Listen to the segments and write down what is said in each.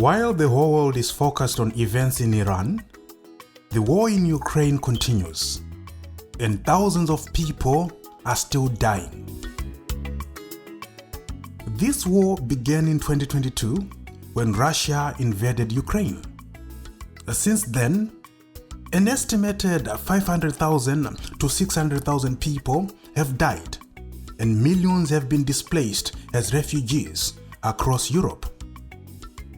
While the whole world is focused on events in Iran, the war in Ukraine continues, and thousands of people are still dying. This war began in 2022 when Russia invaded Ukraine. Since then, an estimated 500,000 to 600,000 people have died, and millions have been displaced as refugees across Europe.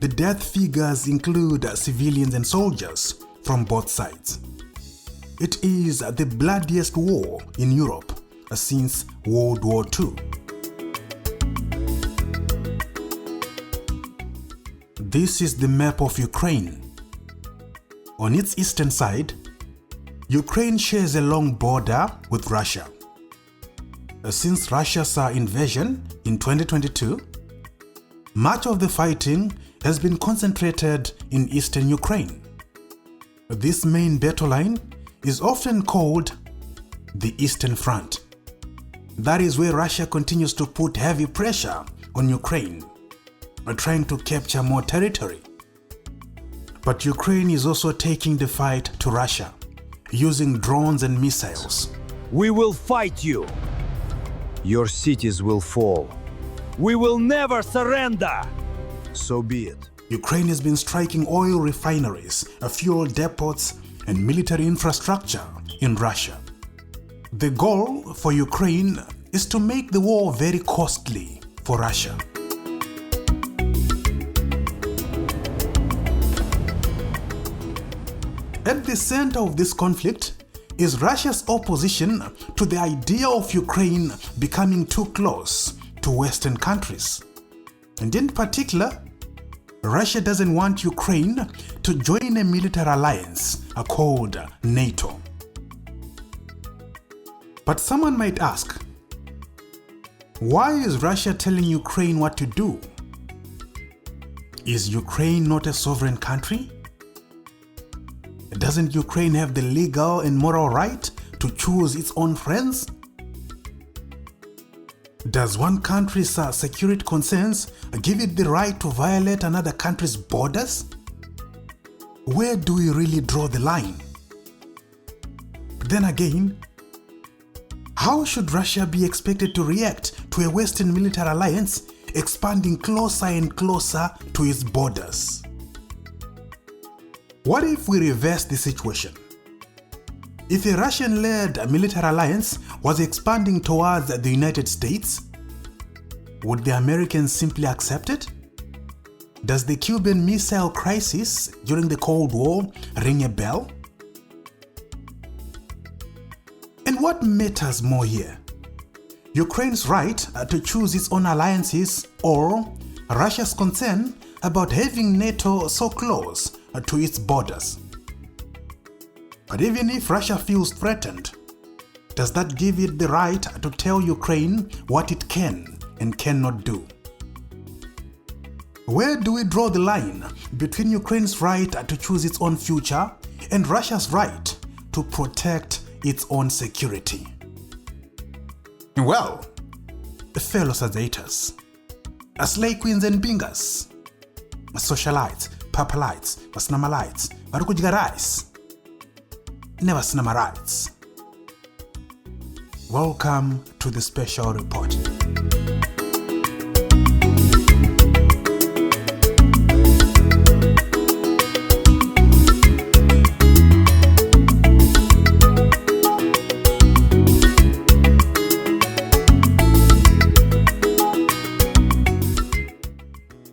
The death figures include civilians and soldiers from both sides. It is the bloodiest war in Europe since World War II. This is the map of Ukraine. On its eastern side, Ukraine shares a long border with Russia. Since Russia's invasion in 2022, much of the fighting has been concentrated in eastern Ukraine. This main battle line is often called the Eastern Front. That is where Russia continues to put heavy pressure on Ukraine, trying to capture more territory. But Ukraine is also taking the fight to Russia, using drones and missiles. We will fight you. Your cities will fall. We will never surrender. So be it. Ukraine has been striking oil refineries, fuel depots, and military infrastructure in Russia. The goal for Ukraine is to make the war very costly for Russia. At the center of this conflict is Russia's opposition to the idea of Ukraine becoming too close to Western countries. And in particular, Russia doesn't want Ukraine to join a military alliance called NATO. But someone might ask, why is Russia telling Ukraine what to do? Is Ukraine not a sovereign country? Doesn't Ukraine have the legal and moral right to choose its own friends? Does one country's security concerns give it the right to violate another country's borders? Where do we really draw the line? But then again, how should Russia be expected to react to a Western military alliance expanding closer and closer to its borders? What if we reverse the situation? If a Russian-led military alliance was expanding towards the United States, would the Americans simply accept it? Does the Cuban Missile Crisis during the Cold War ring a bell? And what matters more here? Ukraine's right to choose its own alliances, or Russia's concern about having NATO so close to its borders? But even if Russia feels threatened, does that give it the right to tell Ukraine what it can and cannot do? Where do we draw the line between Ukraine's right to choose its own future and Russia's right to protect its own security? Well, fellow Sazatas, slay queens and bingers, socialites, papalites, snamalites, marukujigarais, never snamarites. Welcome to the special report.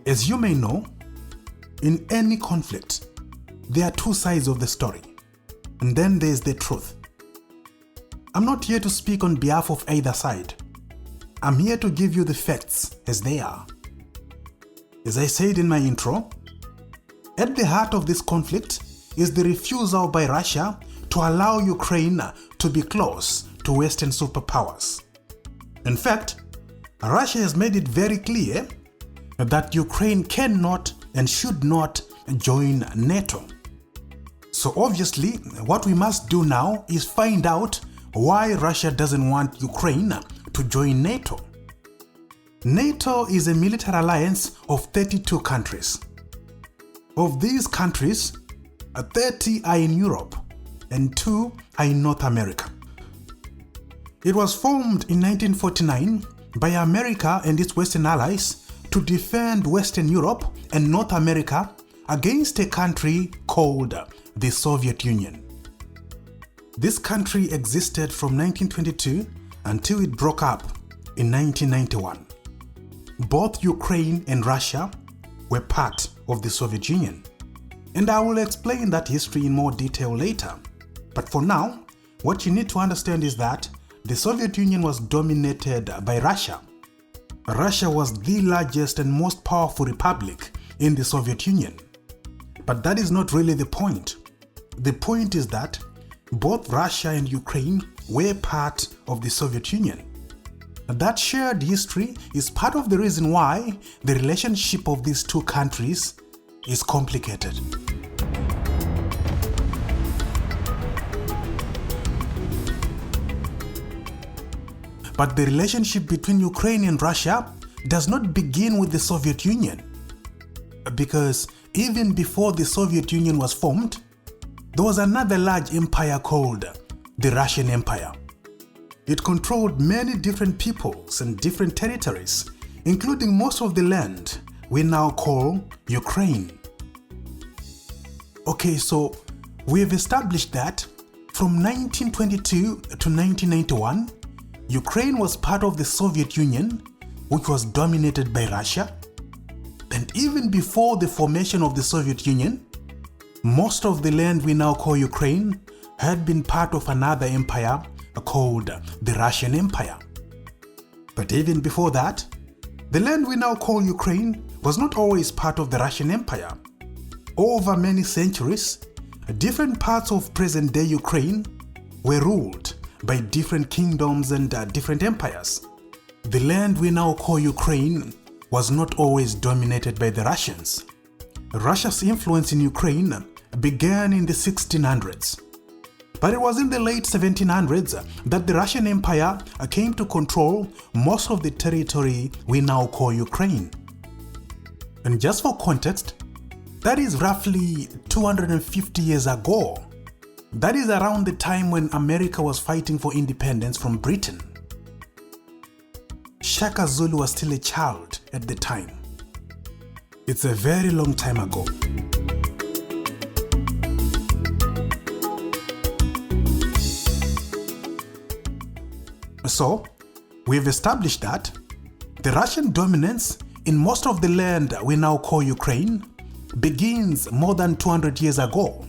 As you may know, in any conflict, there are two sides of the story, and then there's the truth. I'm not here to speak on behalf of either side. I'm here to give you the facts as they are. As I said in my intro, at the heart of this conflict is the refusal by Russia to allow Ukraine to be close to Western superpowers. In fact, Russia has made it very clear that Ukraine cannot and should not join NATO. So obviously, what we must do now is find out why Russia doesn't want Ukraine to join NATO. NATO is a military alliance of 32 countries. Of these countries, 30 are in Europe and 2 are in North America. It was formed in 1949 by America and its Western allies to defend Western Europe and North America against a country called the Soviet Union. This country existed from 1922 until it broke up in 1991. Both Ukraine and Russia were part of the Soviet Union, and I will explain that history in more detail later. But for now, what you need to understand is that the Soviet Union was dominated by Russia. Russia was the largest and most powerful republic in the Soviet Union. But that is not really the point. The point is that both Russia and Ukraine were part of the Soviet Union. That shared history is part of the reason why the relationship of these two countries is complicated. But the relationship between Ukraine and Russia does not begin with the Soviet Union, because even before the Soviet Union was formed, there was another large empire called the Russian Empire. It controlled many different peoples and different territories, including most of the land we now call Ukraine. Okay, so we've established that from 1922 to 1991, Ukraine was part of the Soviet Union, which was dominated by Russia. And even before the formation of the Soviet Union, most of the land we now call Ukraine had been part of another empire called the Russian Empire. But even before that, the land we now call Ukraine was not always part of the Russian Empire. Over many centuries, different parts of present-day Ukraine were ruled by different kingdoms and different empires. The land we now call Ukraine was not always dominated by the Russians. Russia's influence in Ukraine began in the 1600s. But it was in the late 1700s that the Russian Empire came to control most of the territory we now call Ukraine. And just for context, that is roughly 250 years ago. That is around the time when America was fighting for independence from Britain. Shaka Zulu was still a child at the time. It's a very long time ago. So, we've established that the Russian dominance in most of the land we now call Ukraine begins more than 200 years ago,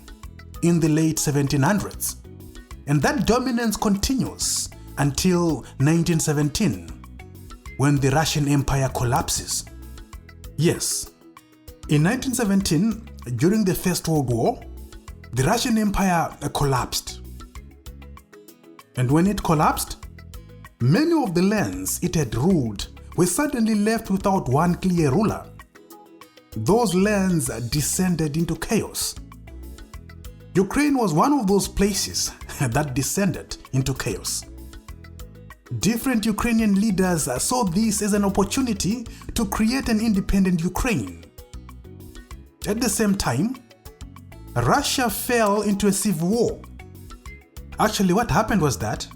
in the late 1700s. And that dominance continues until 1917, when the Russian Empire collapses. Yes, in 1917, during the First World War, the Russian Empire collapsed. And when it collapsed, many of the lands it had ruled were suddenly left without one clear ruler. Those lands descended into chaos. Ukraine was one of those places that descended into chaos. Different Ukrainian leaders saw this as an opportunity to create an independent Ukraine. At the same time, Russia fell into a civil war. Actually, what happened was that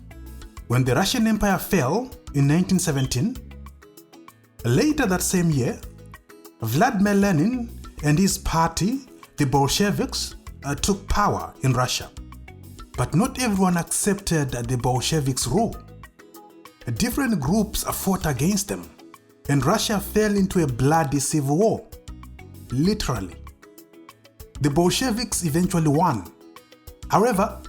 when the Russian Empire fell in 1917, later that same year, Vladimir Lenin and his party, the Bolsheviks, took power in Russia. But not everyone accepted the Bolsheviks' rule. Different groups fought against them, and Russia fell into a bloody civil war. Literally. The Bolsheviks eventually won. However,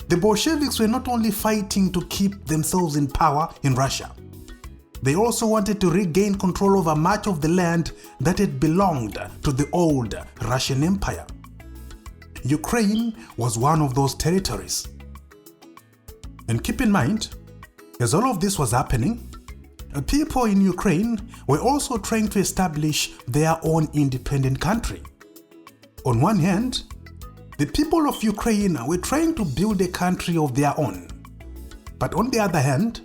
the Bolsheviks were not only fighting to keep themselves in power in Russia, they also wanted to regain control over much of the land that had belonged to the old Russian Empire. Ukraine was one of those territories. And keep in mind, as all of this was happening, people in Ukraine were also trying to establish their own independent country. On one hand, the people of Ukraine were trying to build a country of their own. But on the other hand,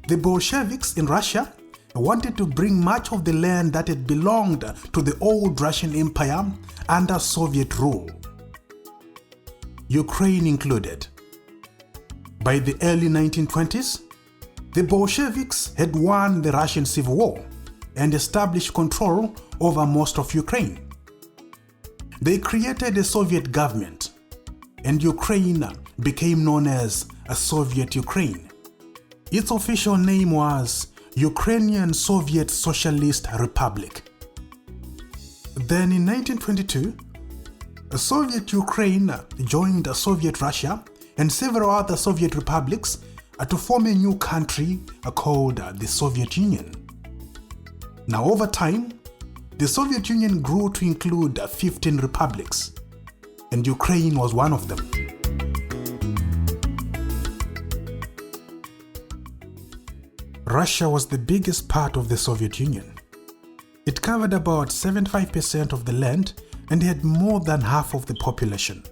the Bolsheviks in Russia wanted to bring much of the land that had belonged to the old Russian Empire under Soviet rule, Ukraine included. By the early 1920s, the Bolsheviks had won the Russian Civil War and established control over most of Ukraine. They created a Soviet government, and Ukraine became known as a Soviet Ukraine. Its official name was Ukrainian Soviet Socialist Republic. Then in 1922, Soviet Ukraine joined Soviet Russia and several other Soviet republics to form a new country called the Soviet Union. Now over time, the Soviet Union grew to include 15 republics, and Ukraine was one of them. Russia was the biggest part of the Soviet Union. It covered about 75% of the land and had more than half of the population.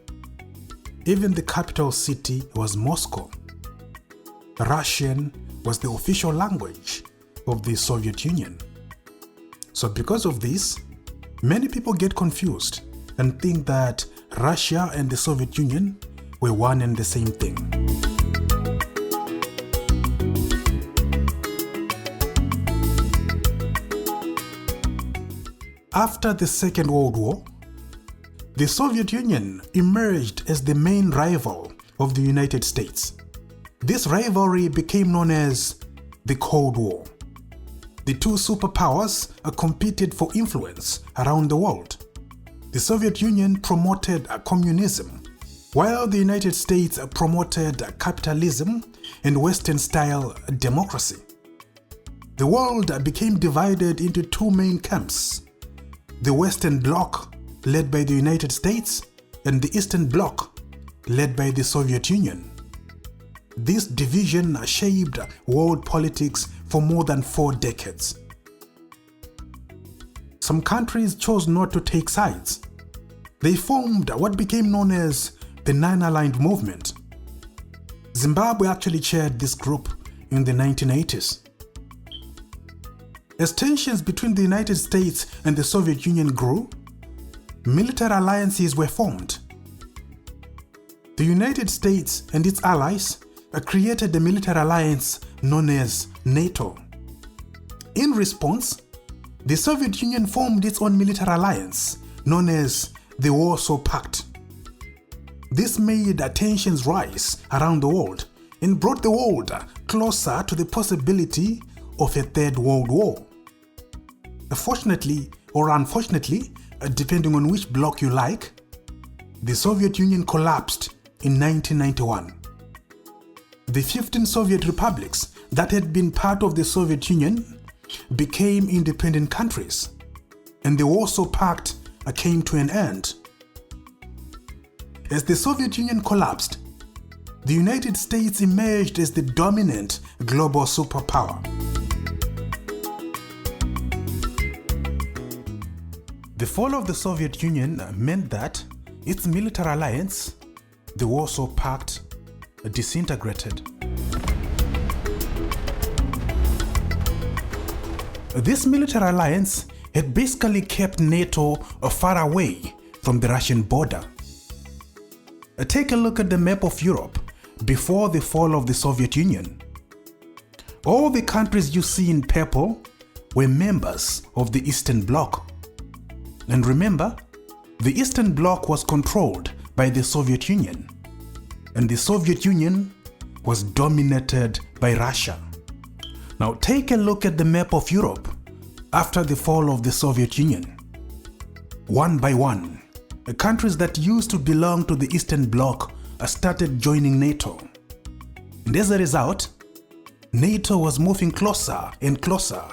Even the capital city was Moscow. Russian was the official language of the Soviet Union. So because of this, many people get confused and think that Russia and the Soviet Union were one and the same thing. After the Second World War, the Soviet Union emerged as the main rival of the United States. This rivalry became known as the Cold War. The two superpowers competed for influence around the world. The Soviet Union promoted communism, while the United States promoted capitalism and Western-style democracy. The world became divided into two main camps: the Western Bloc, led by the United States, and the Eastern Bloc, led by the Soviet Union. This division shaped world politics for more than 4 decades. Some countries chose not to take sides. They formed what became known as the Non-Aligned Movement. Zimbabwe actually chaired this group in the 1980s. As tensions between the United States and the Soviet Union grew, military alliances were formed. The United States and its allies created a military alliance known as NATO. In response, the Soviet Union formed its own military alliance known as the Warsaw Pact. This made tensions rise around the world and brought the world closer to the possibility of a Third World War. Fortunately or unfortunately, depending on which bloc you like, the Soviet Union collapsed in 1991. The 15 Soviet republics that had been part of the Soviet Union became independent countries, and the Warsaw Pact came to an end. As the Soviet Union collapsed, the United States emerged as the dominant global superpower. The fall of the Soviet Union meant that its military alliance, the Warsaw Pact, disintegrated. This military alliance had basically kept NATO far away from the Russian border. Take a look at the map of Europe before the fall of the Soviet Union. All the countries you see in purple were members of the Eastern Bloc. And remember, the Eastern Bloc was controlled by the Soviet Union, and the Soviet Union was dominated by Russia. Now take a look at the map of Europe after the fall of the Soviet Union. One by one, the countries that used to belong to the Eastern Bloc started joining NATO. And as a result, NATO was moving closer and closer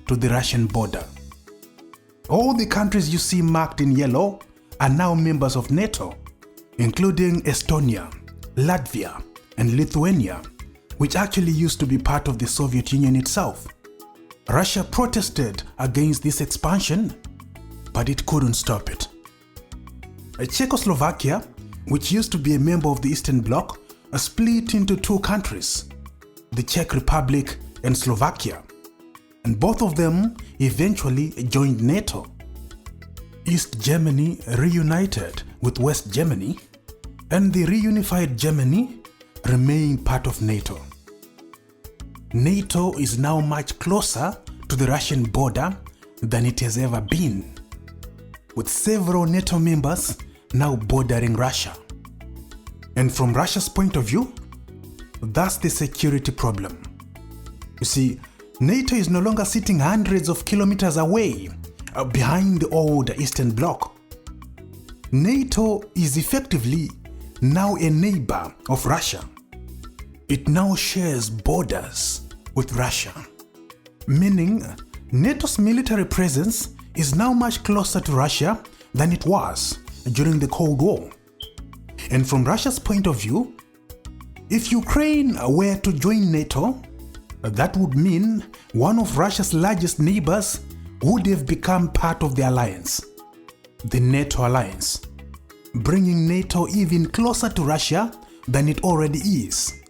to the Russian border. All the countries you see marked in yellow are now members of NATO, including Estonia, Latvia, and Lithuania, which actually used to be part of the Soviet Union itself. Russia protested against this expansion, but it couldn't stop it. Czechoslovakia, which used to be a member of the Eastern Bloc, split into 2 countries, the Czech Republic and Slovakia. and both of them eventually joined NATO. East Germany reunited with West Germany, and the reunified Germany remained part of NATO. NATO is now much closer to the Russian border than it has ever been, with several NATO members now bordering Russia. And from Russia's point of view, that's the security problem. You see, NATO is no longer sitting hundreds of kilometers away behind the old Eastern Bloc. NATO is effectively now a neighbor of Russia. It now shares borders with Russia, meaning NATO's military presence is now much closer to Russia than it was during the Cold War. And from Russia's point of view, if Ukraine were to join NATO, that would mean one of Russia's largest neighbors would have become part of the alliance, the NATO alliance, bringing NATO even closer to Russia than it already is.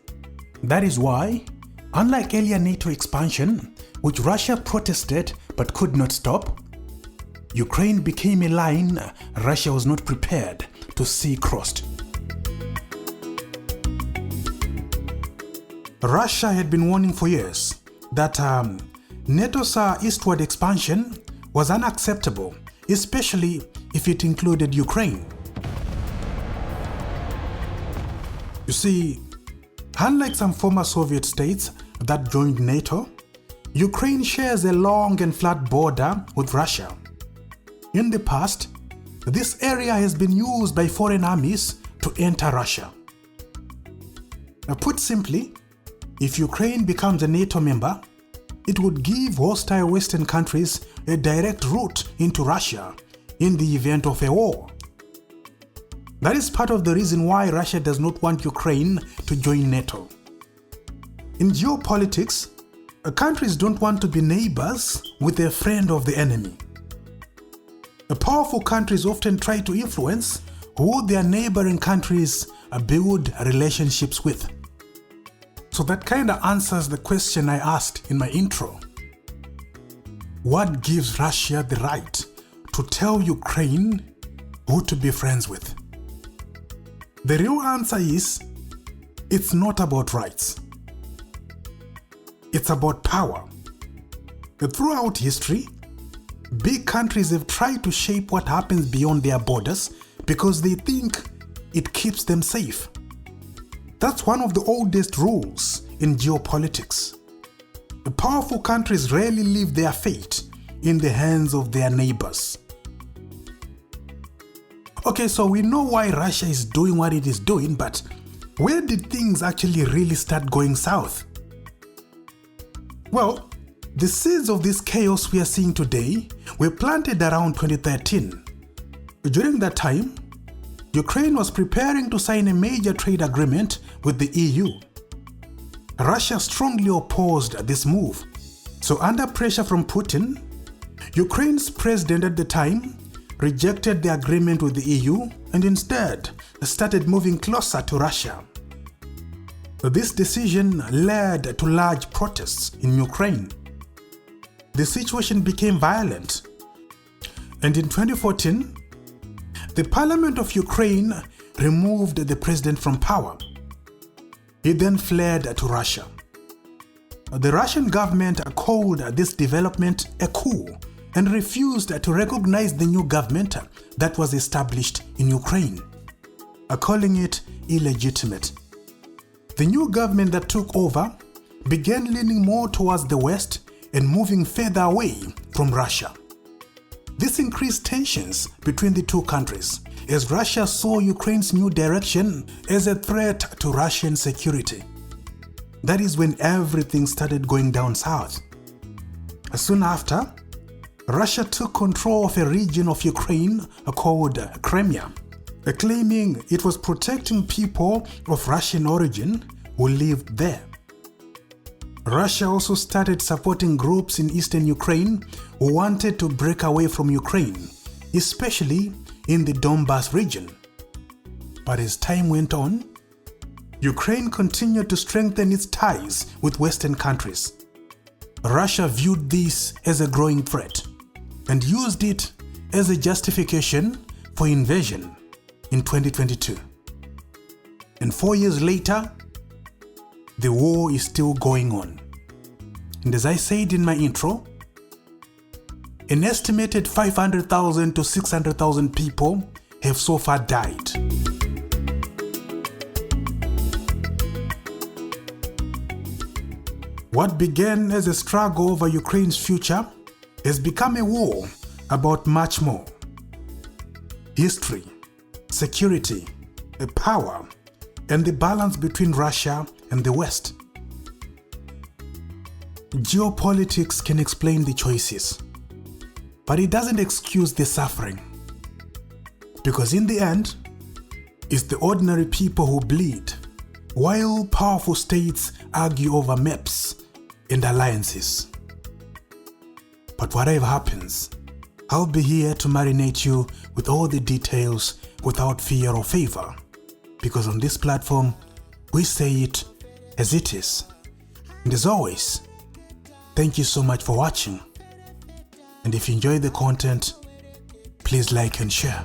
That is why, unlike earlier NATO expansion, which Russia protested but could not stop, Ukraine became a line Russia was not prepared to see crossed. Russia had been warning for years that NATO's eastward expansion was unacceptable, especially if it included Ukraine. You see, unlike some former Soviet states that joined NATO, Ukraine shares a long and flat border with Russia. In the past, this area has been used by foreign armies to enter Russia. Now, put simply, if Ukraine becomes a NATO member, it would give hostile Western countries a direct route into Russia in the event of a war. That is part of the reason why Russia does not want Ukraine to join NATO. In geopolitics, countries don't want to be neighbors with a friend of the enemy. Powerful countries often try to influence who their neighboring countries build relationships with. So that kind of answers the question I asked in my intro. What gives Russia the right to tell Ukraine who to be friends with? The real answer is, it's not about rights. It's about power. Throughout history, big countries have tried to shape what happens beyond their borders because they think it keeps them safe. That's one of the oldest rules in geopolitics. The powerful countries rarely leave their fate in the hands of their neighbors. Okay, so we know why Russia is doing what it is doing, but where did things actually really start going south? Well, the seeds of this chaos we are seeing today were planted around 2013. During that time, Ukraine was preparing to sign a major trade agreement with the EU. Russia strongly opposed this move. So under pressure from Putin, Ukraine's president at the time rejected the agreement with the EU and instead started moving closer to Russia. This decision led to large protests in Ukraine. The situation became violent, and in 2014, the parliament of Ukraine removed the president from power. He then fled to Russia. The Russian government called this development a coup and refused to recognize the new government that was established in Ukraine, calling it illegitimate. The new government that took over began leaning more towards the West and moving further away from Russia. This increased tensions between the two countries as Russia saw Ukraine's new direction as a threat to Russian security. That is when everything started going down south. Soon after, Russia took control of a region of Ukraine called Crimea, claiming it was protecting people of Russian origin who lived there. Russia also started supporting groups in eastern Ukraine who wanted to break away from Ukraine, especially in the Donbas region. But as time went on, Ukraine continued to strengthen its ties with Western countries. Russia viewed this as a growing threat and used it as a justification for invasion in 2022. And 4 years later, the war is still going on. And as I said in my intro, an estimated 500,000 to 600,000 people have so far died. What began as a struggle over Ukraine's future has become a war about much more. History, security, power, and the balance between Russia and the West. Geopolitics can explain the choices, but it doesn't excuse the suffering. Because in the end, it's the ordinary people who bleed, while powerful states argue over maps and alliances. But whatever happens, I'll be here to marinate you with all the details without fear or favor, because on this platform, we say it as it is. And as always, thank you so much for watching. And if you enjoy the content, please like and share.